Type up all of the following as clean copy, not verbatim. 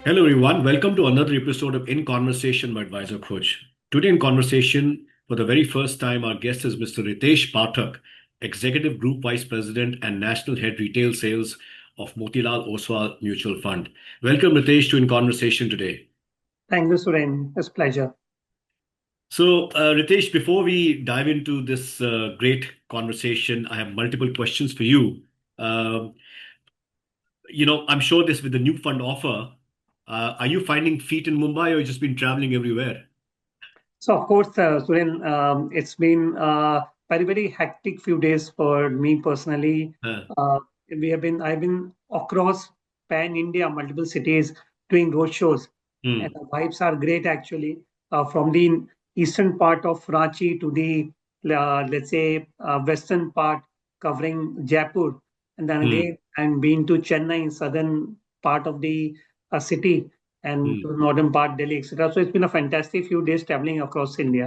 Hello, everyone. Welcome to another episode of In Conversation by Advisor Coach. Today, in conversation, for the very first time, our guest is Mr. Ritesh Pathak, Executive Group Vice President and National Head Retail Sales of Motilal Oswal Mutual Fund. Welcome, Ritesh, to In Conversation today. Thank you, Suren. It's a pleasure. Ritesh, before we dive into this great conversation, I have multiple questions for you. Um, I'm sure this with the new fund offer, are you finding feet in Mumbai or you just been traveling everywhere? So, of course, Suren, it's been very, very hectic few days for me personally. Uh, Uh, I've been across pan India, multiple cities doing road shows, and hmm. the vibes are great actually. From the eastern part of Ranchi to the, let's say, western part covering Jaipur, and then Hmm. again, I'm been to Chennai, southern part of the city and Hmm. to the northern part, Delhi, etc. So it's been a fantastic few days traveling across India.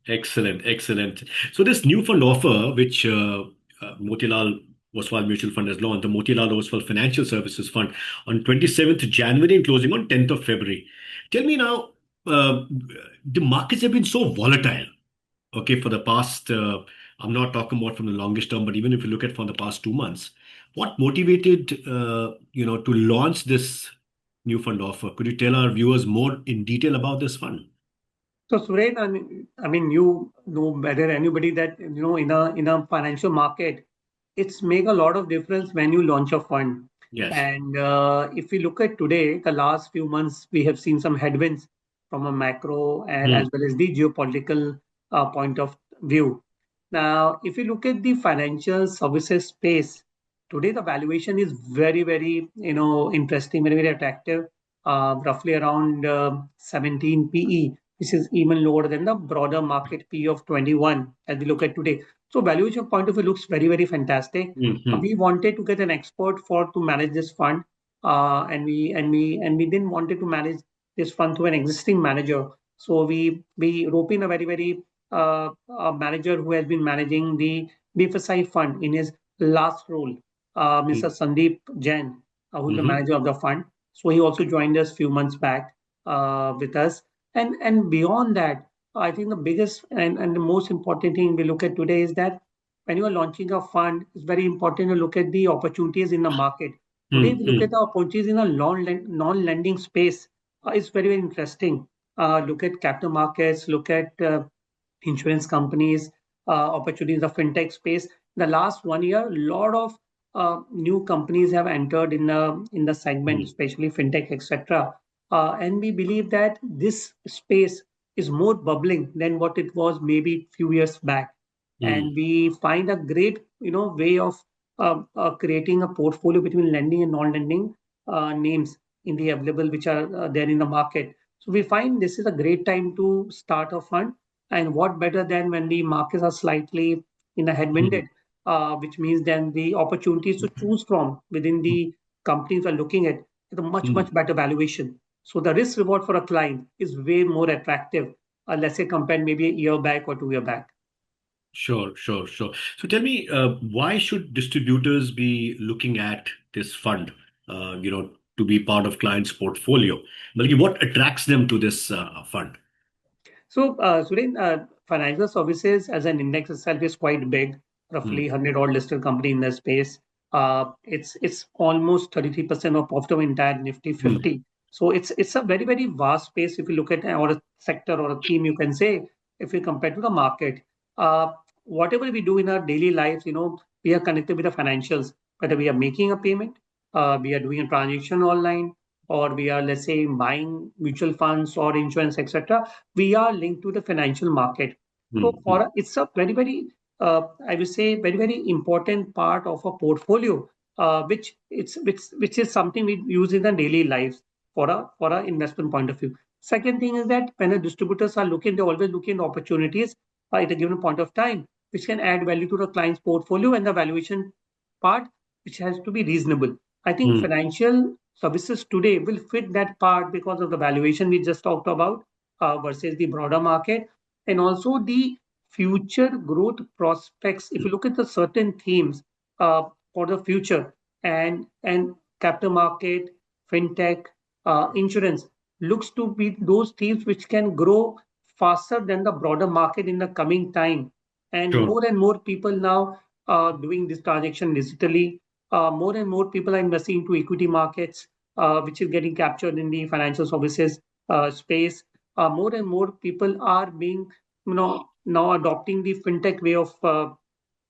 Excellent, excellent. So this new fund offer, which Motilal Oswal Mutual Fund has launched, the Motilal Oswal Financial Services Fund, on 27th January and closing on 10th of February. Tell me now, uh, the markets have been so volatile. Okay, for the past, I'm not talking about from the longest term, but even if you look at from the past 2 months, what motivated to launch this new fund offer? Could you tell our viewers more in detail about this fund? So Suren, I mean, you know better than anybody that in a financial market, it's make a lot of difference when you launch a fund. Yes. And if we look at today, the last few months, we have seen some headwinds from a macro and Hmm. as well as the geopolitical point of view. Now, if you look at the financial services space, today the valuation is very, very, interesting, very, very attractive, roughly around 17 PE, which is even lower than the broader market PE of 21 as we look at today. So valuation point of view looks very, very fantastic. Hmm. We wanted to get an expert for to manage this fund, and we didn't wanted to manage this fund through an existing manager. So we rope in a very, very a manager who has been managing the BFSI fund in his last role, Mr. Hmm. Sandeep Jain, who is the Hmm. manager of the fund. So he also joined us few months back with us. And beyond that, I think the biggest and the most important thing we look at today is that when you are launching a fund, it's very important to look at the opportunities in the market. Today, we look Hmm. at the opportunities in a non-lending space. It's very, very interesting. Look at capital markets, look at insurance companies, opportunities in the fintech space. In the last 1 year, a lot of new companies have entered in the segment, Hmm. especially fintech, etc. And we believe that this space is more bubbling than what it was maybe a few years back. Hmm. And we find a great, way of creating a portfolio between lending and non-lending names in the available which are there in the market. So we find this is a great time to start a fund, and what better than when the markets are slightly in a Hmm. headwinded, which means then the opportunities to choose from within the companies we're looking at a much, Hmm. much better valuation. So the risk reward for a client is way more attractive, let's say compared maybe a year back or 2 year back. Sure, sure, sure. So tell me, why should distributors be looking at this fund, to be part of clients' portfolio? Like, what attracts them to this fund? So, Suren, financial services as an index itself is quite big, roughly Hmm. 100 odd listed company in the space. It's almost 33% of the entire Nifty Hmm. 50. So it's a very, very vast space if you look at or a sector or a theme, you can say, if you compare to the market. Uh, Whatever we do in our daily lives, we are connected with the financials, whether we are making a payment, we are doing a transaction online, or we are, let's say, buying mutual funds or insurance, etc. We are linked to the financial market. So Hmm. Hmm. it's a very, very, I would say, very, very important part of a portfolio, which is something we use in the daily lives for a investment point of view. Second thing is that when the distributors are looking, they're always looking at opportunities at a given point of time, which can add value to the client's portfolio and the valuation part, which has to be reasonable. I think Hmm. financial services today will fit that part because of the valuation we just talked about versus the broader market, and also the future growth prospects. If you look at the certain themes for the future and capital market, fintech, insurance looks to be those themes which can grow faster than the broader market in the coming time. Sure. And more people now are doing this transaction digitally. More and more people are investing into equity markets, which is getting captured in the financial services space. More and more people are being, now adopting the fintech way of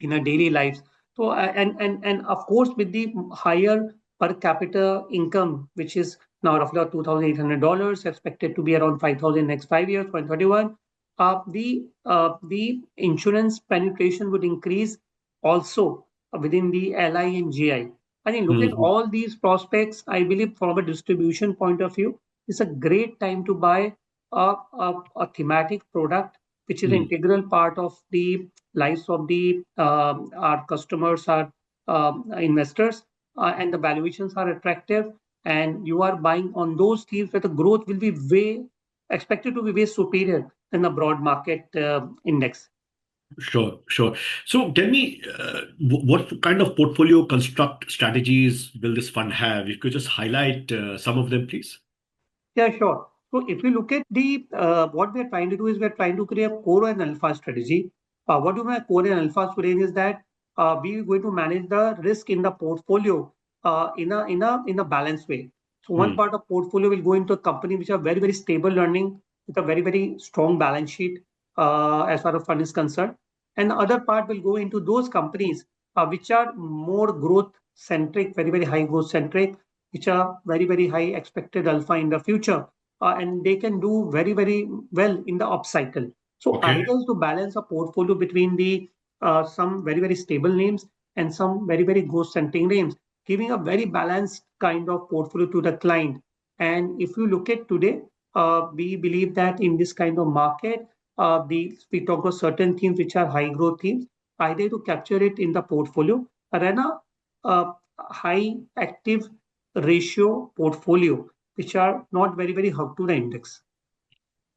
in our daily lives. So and of course with the higher per capita income, which is now roughly $2,800, expected to be around 5,000 next 5 years, 2031. The insurance penetration would increase also within the LI and GI. I think looking at Mhm. all these prospects, I believe from a distribution point of view, it's a great time to buy a thematic product, which is an Mm. integral part of the lives of the our customers, our investors, and the valuations are attractive, and you are buying on those themes where the growth will be way expected to be way superior than the broad market index. Sure, sure. So tell me, what kind of portfolio construct strategies will this fund have? You could just highlight some of them, please. Yeah, sure. So if you look at the what we're trying to do is we're trying to create a core and alpha strategy. What do my core and alpha strategy is that we're going to manage the risk in the portfolio in a balanced way. So one Mm. part of portfolio will go into a company which are very stable earning with a very strong balance sheet as far as fund is concerned, and the other part will go into those companies which are more growth centric, very high growth centric, which are very high expected alpha in the future, and they can do very well in the up cycle. So Okay. idea is to balance a portfolio between the some very stable names and some very growth centric names, giving a very balanced kind of portfolio to the client. And if you look at today, we believe that in this kind of market, we talk about certain themes which are high growth themes, either to capture it in the portfolio or in a high active ratio portfolio, which are not very hooked to the index.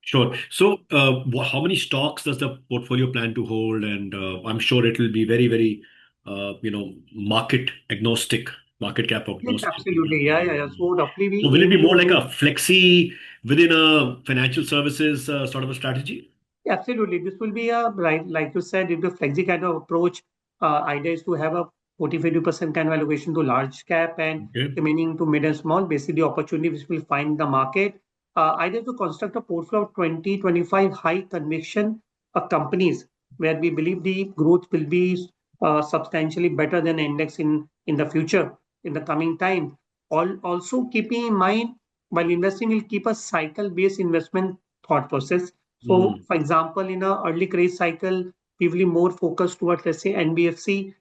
Sure. So, how many stocks does the portfolio plan to hold? And I'm sure it will be very, market agnostic, market cap Yes, agnostic. absolutely. Yeah. So roughly So, we will it aim be more to like do. a flexi within a financial services sort of a strategy? Absolutely. This will be a, like you said, it's a flexi kind of approach. Idea is to have a 40-50% kind of allocation to large cap and Okay. remaining to mid and small, basically the opportunity which will find in the market. Idea to construct a portfolio of 20-25 high conviction companies where we believe the growth will be substantially better than index in the future, in the coming time. Also keeping in mind, while investing, will keep a cycle-based investment thought process. So, Mm. for example, in a early craze cycle, we will be more focused towards, let's say, NBFC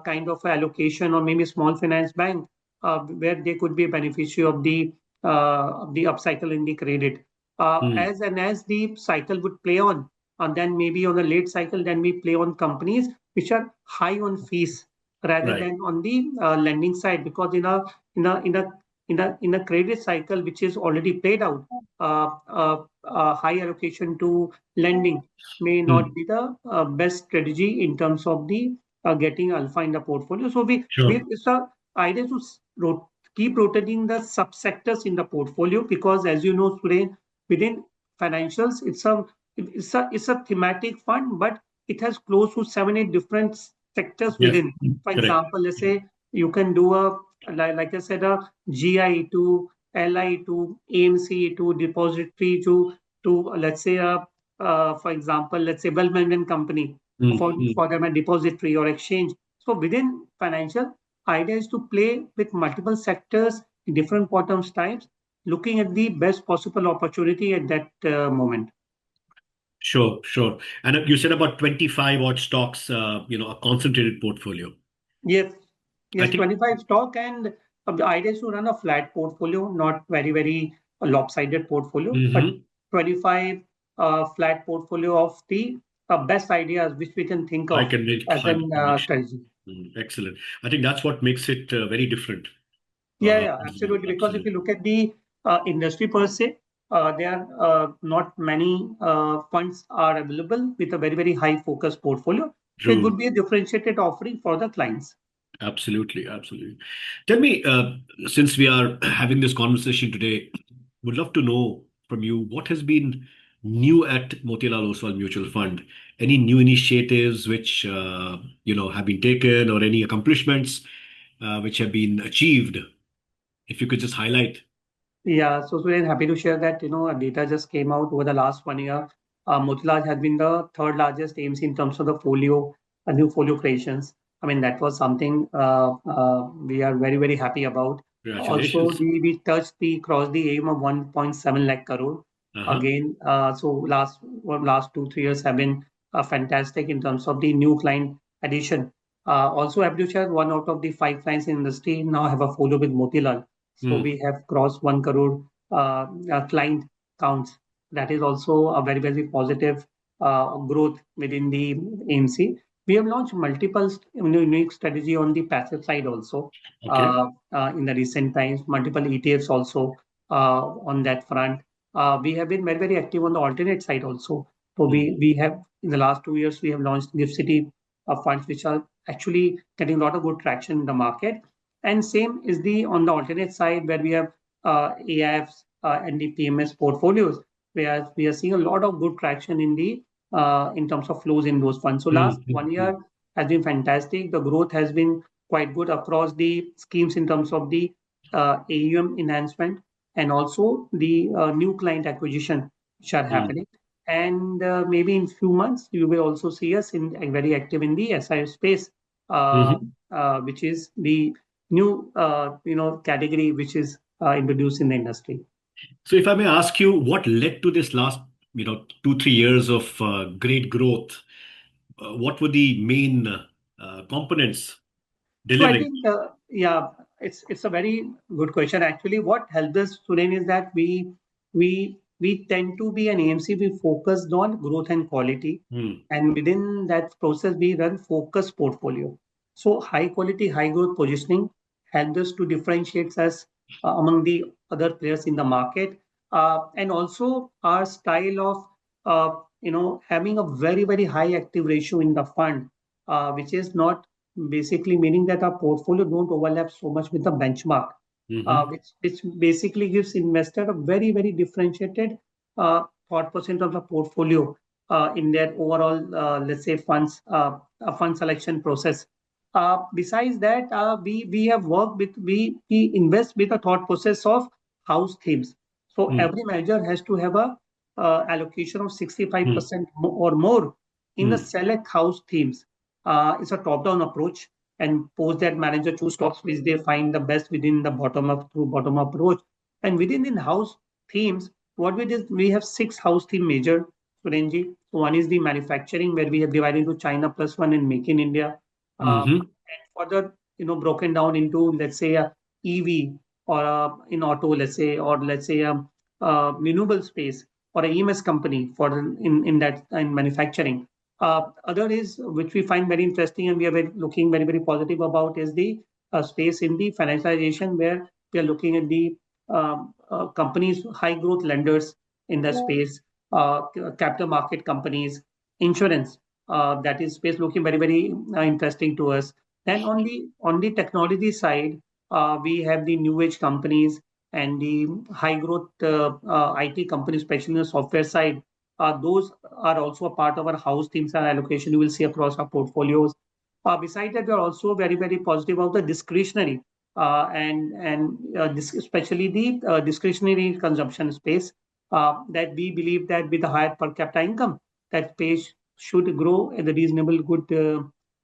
kind of allocation, or maybe small finance bank, where they could be a beneficiary of the upcycle in the credit. Mm. As the cycle would play on, and then maybe on the late cycle, then we play on companies which are high on fees rather Right. than on the lending side, because in a in a in a credit cycle which is already played out, high allocation to lending may not Mm. be the best strategy in terms of the getting alpha in the portfolio. So we Sure. it's a idea to keep rotating the subsectors in the portfolio, because as you know today within financials, it's a thematic fund, but it has close to 7-8 different sectors Yes. within. For Correct. example, let's say you can do a, like I said, a GI to LI to AMC to depository to let's say for example, let's say wealth management company Mm. for Mm. them a depository or exchange. So within financial, idea is to play with multiple sectors in different bottoms types, looking at the best possible opportunity at that moment. Sure, sure. And you said about 25 odd stocks, a concentrated portfolio. Yes, I yes, think. 25 stock, and the idea is to run a flat portfolio, not very lopsided portfolio, but Mhm. 25 flat portfolio of the best ideas which we can think I of can make as high an conviction. strategy. Excellent. I think that's what makes it very different. Yeah, absolutely. Because if you Absolutely. look at the industry per se, there are not many funds are available with a very high focus portfolio. So it would True. be a differentiated offering for the clients. Absolutely, absolutely. Tell me, since we are having this conversation today, would love to know from you what has been new at Motilal Oswal Mutual Fund. Any new initiatives which have been taken, or any accomplishments which have been achieved? If you could just highlight. Yeah, so we're happy to share that, data just came out over the last 1 year. Motilal has been the third largest AMC in terms of the folio, new folio creations. I mean, that was something we are very, very happy about. Also, Congratulations. we touched crossed the aim of 1.7 lakh crore. Uh-huh. Again, so last 2, 3 years have been fantastic in terms of the new client addition. Also, happy to share one out of the five clients in industry now have a folio with Motilal. So Hmm. we have crossed 1 crore client counts. That is also a very, very positive growth within the AMC. We have launched multiple unique strategy on the passive side also Okay. in the recent times, multiple ETFs also on that front. We have been very, very active on the alternate side also. So Hmm. we have in the last 2 years, we have launched Gift City funds, which are actually getting a lot of good traction in the market. And same is the on the alternate side where we have AIFs and the PMS portfolios, where we are seeing a lot of good traction in terms of flows in those funds. So Hmm. last Hmm. 1 year has been fantastic. The growth has been quite good across the schemes in terms of the AUM enhancement and also the new client acquisition which are Hmm. happening. And maybe in few months you will also see us in very active in the SIF space, Hmm. which is the new category which is introduced in the industry. So, if I may ask you, what led to this last, 2, 3 years of great growth? What were the main components So I delivering? think, yeah, it's a very good question. Actually, what helped us, Suren, is that we tend to be an AMC. We focused on growth and quality, Hmm. and within that process, we run focused portfolio. So high quality, high growth positioning helped us to differentiate us among the other players in the market, and also our style of having a very very high active ratio in the fund, which is not basically meaning that our portfolio don't overlap so much with the benchmark, Hmm. which basically gives investor a very very differentiated thought process in terms of portfolio in their overall let's say fund selection process. Besides that, we have worked with we invest with a thought process of house themes. So Hmm. every manager has to have a allocation of Hmm. 65% or more in the Hmm. select house themes. It's a top-down approach, and post that manager choose stocks which they find the best within the bottom-up through bottom-up approach. And within in-house themes, what we did, we have six house theme major, Surenji. So one is the manufacturing, where we have divided into China plus one and Make in India. Hmm. And further, broken down into, let's say, a EV or in auto, let's say, or let's say a renewable space or a EMS company for in that in manufacturing. Other is which we find very interesting and we are looking very very positive about is the space in the financialization where we are looking at the companies high growth lenders in the space, capital market companies, insurance. That is space looking very very interesting to us. Then on the technology side, we have the new age companies and the high growth IT companies, especially on the software side. Those are also a part of our house themes and allocation you will see across our portfolios. Besides that, we are also very, very positive about the discretionary and especially the discretionary consumption space that we believe that with a higher per capita income, that space should grow at a reasonable good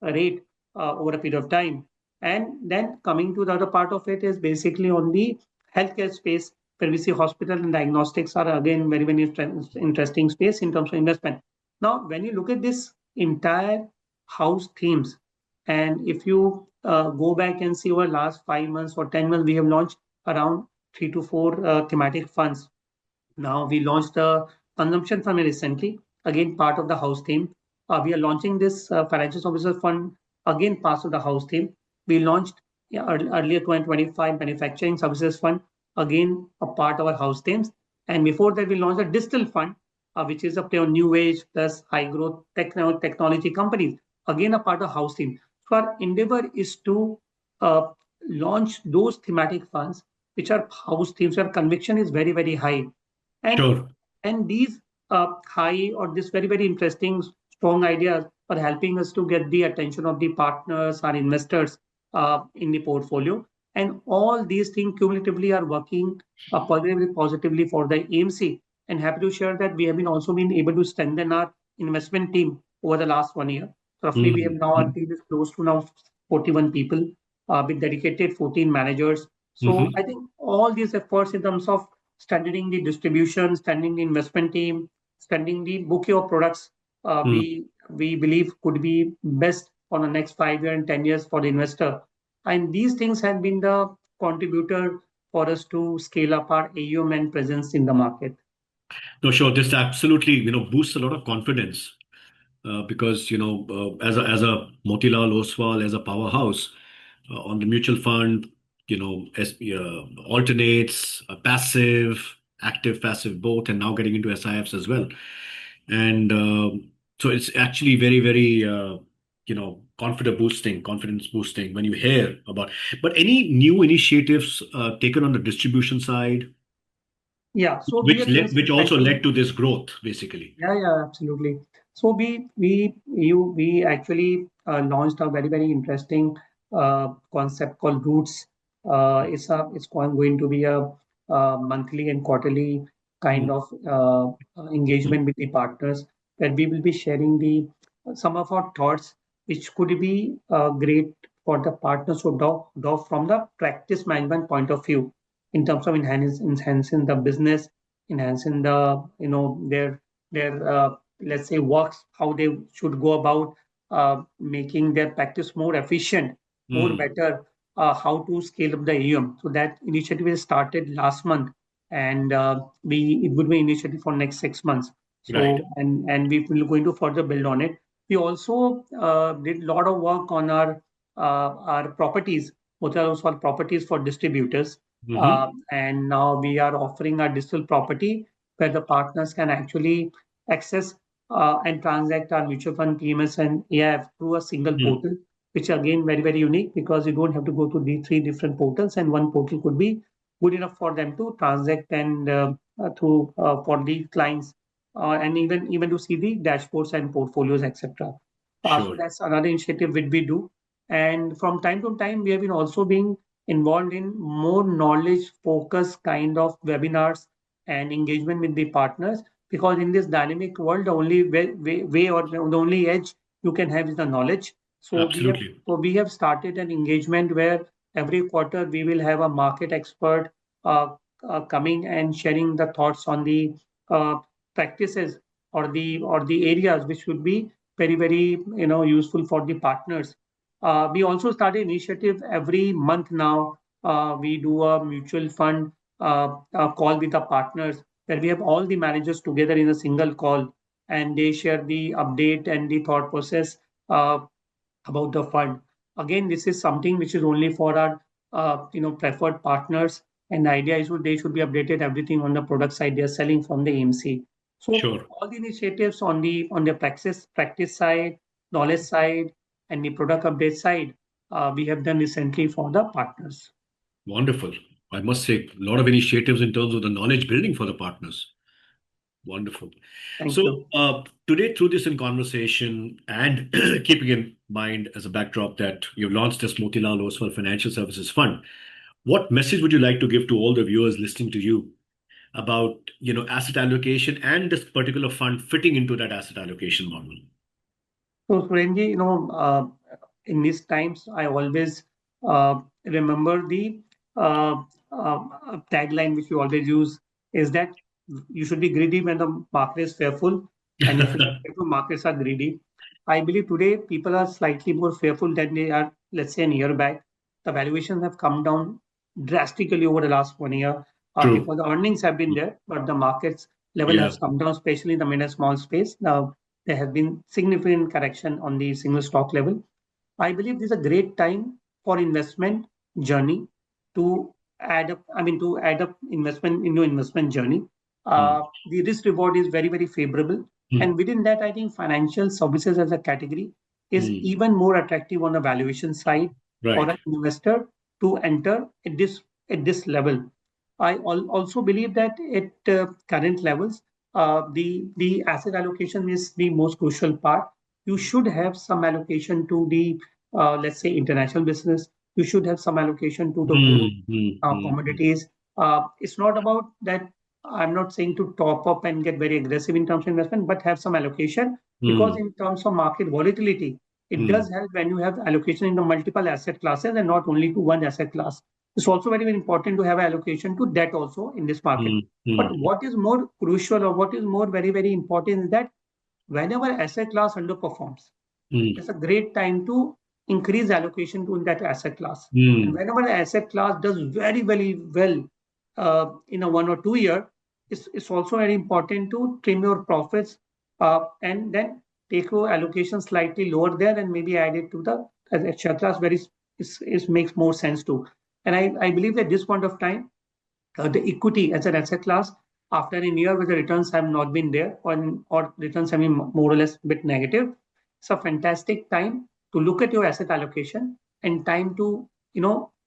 rate over a period of time. And then coming to the other part of it is basically on the healthcare space where we see hospital and diagnostics are again very, very interesting space in terms of investment. Now, when you look at this entire house themes, and if you go back and see over last 5 months or 10 months, we have launched around 3 to 4 thematic funds. Now we launched the consumption fund recently, again part of the house theme. We are launching this financial services fund, again part of the house theme. We launched earlier 2025 manufacturing services fund, again a part of our house themes. And before that, we launched a digital fund, which is a play on new age plus high growth technology companies, again a part of house theme. So our endeavor is to uh, launch those thematic funds which are house themes where conviction is very, very high. And Sure. and these high or this very, very interesting, strong ideas are helping us to get the attention of the partners, our investors in the portfolio. And all these things cumulatively are working positively for the AMC. And happy to share that we have been also been able to strengthen our investment team over the last 1 year. Roughly, we have Mhm. now, our team is close to now 41 people with dedicated 14 managers. So I Mhm. think all these efforts in terms of strengthening the distribution, strengthening the investment team, strengthening the bouquet of products Mm. we believe could be best for the next 5 years and 10 years for the investor. And these things have been the contributor for us to scale up our AUM and presence in the market. No, sure. This absolutely, boosts a lot of confidence because, as a Motilal Oswal, as a powerhouse on the mutual fund, alternates, passive, active, passive, both, and now getting into SIFs as well. And so it's actually very, very, confidence boosting when you hear about. But any new initiatives taken on the distribution side, Yeah, so we which have been which also actually. led to this growth, basically. Yeah, yeah, absolutely. So we actually launched a very, very interesting concept called Roots. It's going to be a monthly and quarterly kind Mm. of engagement with the partners, where we will be sharing the some of our thoughts, which could be great for the partners to adopt from the practice management point of view, in terms of enhancing the business, enhancing the their let's say works, how they should go about making their practice more efficient, more Mm. better, how to scale up the AUM. So that initiative is started last month, and we it would be initiative for next 6 months. Right. So and we will going to further build on it. We also did a lot of work on our properties, Motilal Oswal properties for distributors, Hmm. and now we are offering a digital property where the partners can actually access and transact our mutual fund PMS and AIF through a single Mm. portal, which again very, very unique because you don't have to go to the three different portals, and one portal could be good enough for them to transact and through for the clients and even to see the dashboards and portfolios, etc. So Sure. that's another initiative which we do. And from time to time, we have been also being involved in more knowledge focused kind of webinars and engagement with the partners, because in this dynamic world the only way or the only edge you can have is the knowledge. So Absolutely. we have started an engagement where every quarter we will have a market expert coming and sharing the thoughts on the uh, practices or the areas which would be very, very useful for the partners. We also started initiative every month now. We do a mutual fund call with the partners where we have all the managers together in a single call, and they share the update and the thought process uh, about the fund. Again, this is something which is only for our preferred partners, and the idea is they should be updated everything on the product side they are selling from the AMC. So Sure. all the initiatives on the practice side, knowledge side, and the product update side, we have done recently for the partners. Wonderful. I must say, a lot of initiatives in terms of the knowledge building for the partners. Wonderful. Thank you. So, today, through this in conversation and keeping in mind as a backdrop that you've launched this Motilal Oswal Financial Services Fund, what message would you like to give to all the viewers listening to you about, asset allocation and this particular fund fitting into that asset allocation model? So, Surenji, in these times, I always remember the tagline which you always use is that you should be greedy when the market is fearful, and you should be careful markets are greedy. I believe today people are slightly more fearful than they are, let's say, a year back. The valuations have come down drastically over the last 1 year True. because the earnings have been there, but the markets level Yeah. has come down, especially in the mid and small space. Now, there has been significant correction on the single stock level. I believe this is a great time for investment journey to add up. I mean, to add up investment into investment journey. Hmm. The risk reward is very, very favorable, Hmm. and within that, I think financial services as a category is Mm. even more attractive on the valuation side for Right. an investor to enter at this level. I also believe that at current levels, the asset allocation is the most crucial part. You should have some allocation to the let's say international business. You should have some allocation to the gold, Mm, mm, mm, mm, commodities. It's not about that. I'm not saying to top up and get very aggressive in terms of investment, but have some allocation, because mm, in terms of market volatility, it does mm, help when you have allocation in the multiple asset classes and not only to one asset class. It's also very, very important to have allocation to debt also in this market. mm, But mm, what is more crucial, or what is more very, very important, is that whenever asset class underperforms, mm, it's a great time to increase allocation to that asset class. And mm, whenever the asset class does very, very well in a 1 or 2 year, it's also very important to trim your profits and then take your allocation slightly lower there and maybe add it to the asset class where it makes more sense to. And I believe at this point of time, the equity as an asset class, after a year where the returns have not been there, or returns have been more or less a bit negative, it's a fantastic time to look at your asset allocation and time to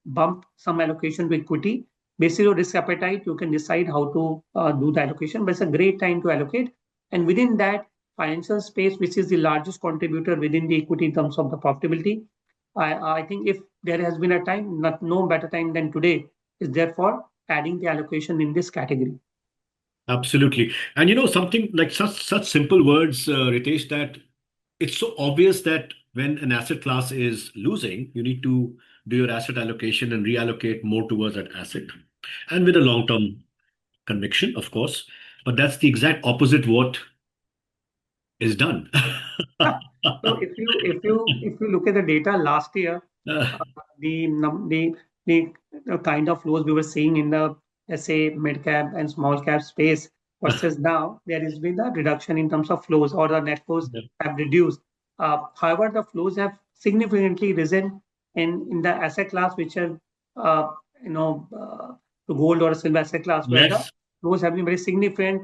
bump some allocation to equity. Based on your risk appetite, you can decide how to do the allocation, but it's a great time to allocate. And within that financial space, which is the largest contributor within the equity in terms of the profitability, I think if there has been a time, no better time than today is therefore adding the allocation in this category. absolutely. And something like such simple words, Ritesh, that it's so obvious that when an asset class is losing, you need to do your asset allocation and reallocate more towards that asset, and with a long-term conviction, of course. But that's the exact opposite what is done. So if you look at the data last year, uh, the num- the kind of flows we were seeing in the, let's say, mid cap and small cap space versus now, there has been a reduction in terms of flows, or the net flows have reduced. However, the flows have significantly risen in the asset class, which are uh, you know uh, the gold or silver asset class, where the Yes, flows have been very significant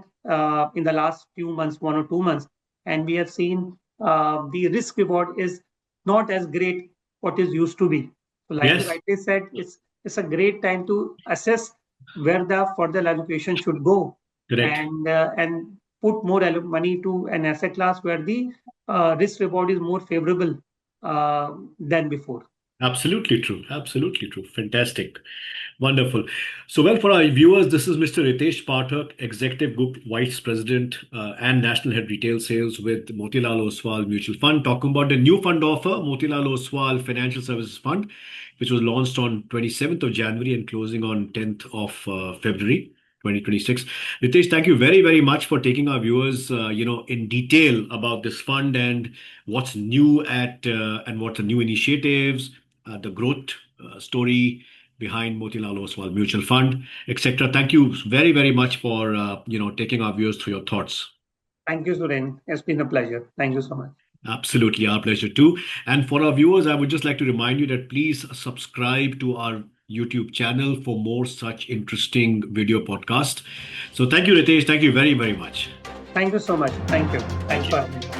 in the last few months, 1 or 2 months, and we have seen the risk reward is not as great what is used to be. So, like you yes, rightly said, it's a great time to assess where the further allocation should go, correct. and put more money to an asset class where the risk reward is more favorable than before. Absolutely true. Absolutely true. Fantastic. Wonderful. So, well, for our viewers, this is Mr. Ritesh Pathak, Executive Group Vice President and National Head Retail Sales with Motilal Oswal Mutual Fund, talking about the new fund offer, Motilal Oswal Financial Services Fund, which was launched on 27th of January and closing on 10th of February. 2026. Ritesh, thank you very, very much for taking our viewers, in detail about this fund and what's new and what the new initiatives, the growth story behind Motilal Oswal Mutual Fund, etc. Thank you very, very much for taking our viewers through your thoughts. Thank you, Suren. It's been a pleasure. Thank you so much. Absolutely, our pleasure too. And for our viewers, I would just like to remind you that please subscribe to our YouTube channel for more such interesting video podcasts. So thank you, Ritesh. Thank you very, very much. Thank you so much. Thank you. Thank Thanks for you. having me.